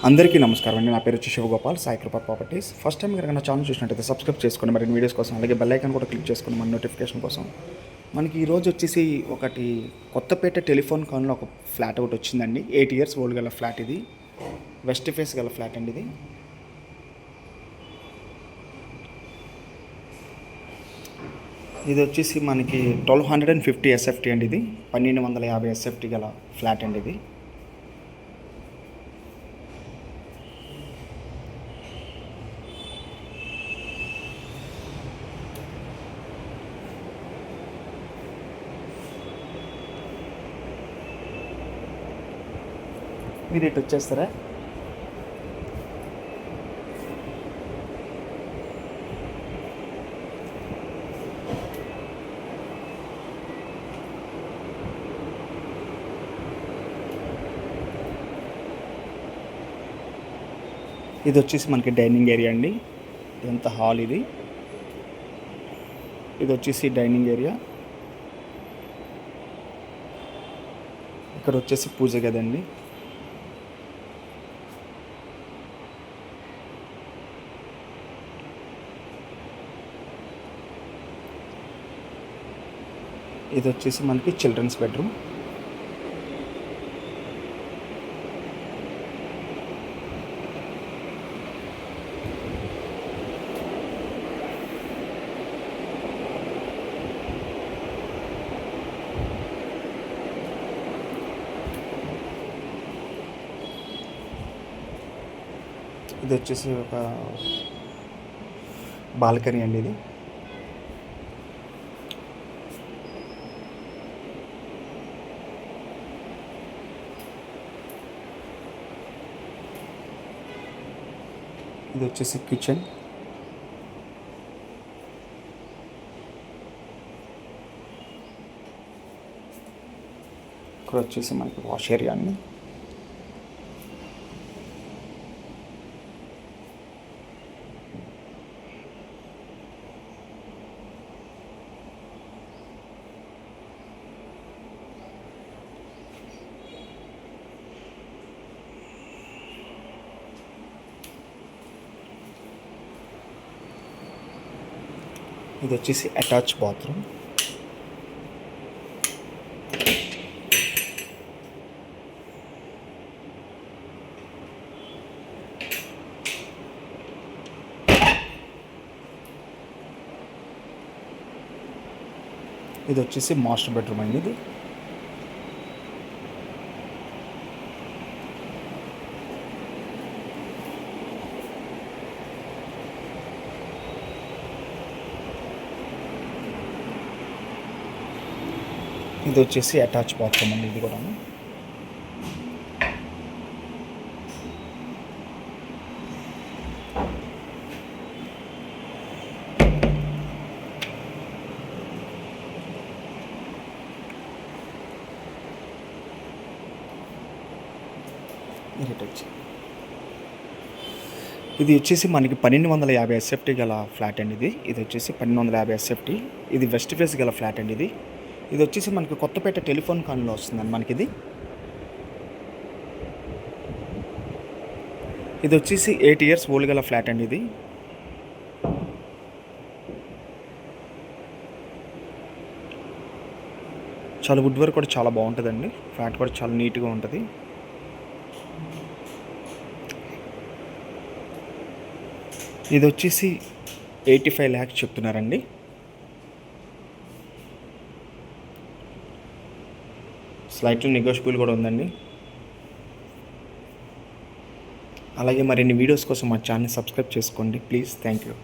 అందరికీ నమస్కారం అండి. నా పేరు వచ్చి శివగోపాల్, సాయి కృప ప్రాపర్టీస్. ఫస్ట్ టైం కనుక నా ఛానల్ చూసినట్టయితే సబ్స్క్రైబ్ చేసుకోండి మరిన్ని వీడియోస్ కోసం, అలాగే బెల్ ఐకాన్ కూడా క్లిక్ చేసుకోండి మన నోటిఫికేషన్ కోసం. మనకి ఈరోజు వచ్చేసి ఒకటి కొత్తపేట టెలిఫోన్ కాలనీలో ఒక ఫ్లాట్ ఒకటి వచ్చిందండి. 8 years ఓల్డ్ గల ఫ్లాట్ ఇది. వెస్ట్ ఫేస్ గల ఫ్లాట్ అండి ఇది. ఇది వచ్చేసి మనకి 1250 SFT అండి. ఇది 1250 SFT గల ఫ్లాట్ అండి ఇది. మీరు ఇటు వచ్చేస్తారా? ఇది వచ్చేసి మనకి డైనింగ్ ఏరియా అండి. ఇదంతా హాల్ ఇది. ఇది వచ్చేసి డైనింగ్ ఏరియా. ఇక్కడ వచ్చేసి పూజ గది అండి. ఇది వచ్చేసి మనకి చిల్డ్రన్స్ బెడ్రూమ్. ఇది వచ్చేసి ఒక బాల్కనీ అండి ఇది. ఇది వచ్చేసి కిచెన్. ఇక్కడ వచ్చేసి మనకి వాష్ ఏరియా అండి. ఇది వచ్చేసి అటాచ్ బాత్రూమ్. ఇది వచ్చేసి మాస్టర్ బెడ్రూమ్ అండి ఇది. ఇది వచ్చేసి అటాచ్ బాత్రూమ్ అండి ఇది కూడా. ఇది వచ్చేసి మనకి 1250 SFT గల ఫ్లాట్ అండి ఇది. ఇది వచ్చేసి 1250 SFT. ఇది వెస్ట్ ఫేస్ గల ఫ్లాట్ అండి ఇది. ఇది వచ్చేసి మనకి కొత్తపేట టెలిఫోన్ కాలనీలో వస్తుందండి మనకి ఇది. ఇది వచ్చేసి 8 years ఓల్డ్ గల ఫ్లాట్ అండి ఇది. చాలా వుడ్ వర్క్ కూడా చాలా బాగుంటుందండి. ఫ్లాట్ కూడా చాలా నీట్గా ఉంటుంది. ఇది వచ్చేసి 85 lakhs చెప్తున్నారండి. స్లైట్లీ నెగోషియబుల్ కూడా ఉందండి. అలాగే మరిన్ని వీడియోస్ కోసం మా ఛానల్ సబ్స్క్రైబ్ చేసుకోండి ప్లీజ్. Thank you.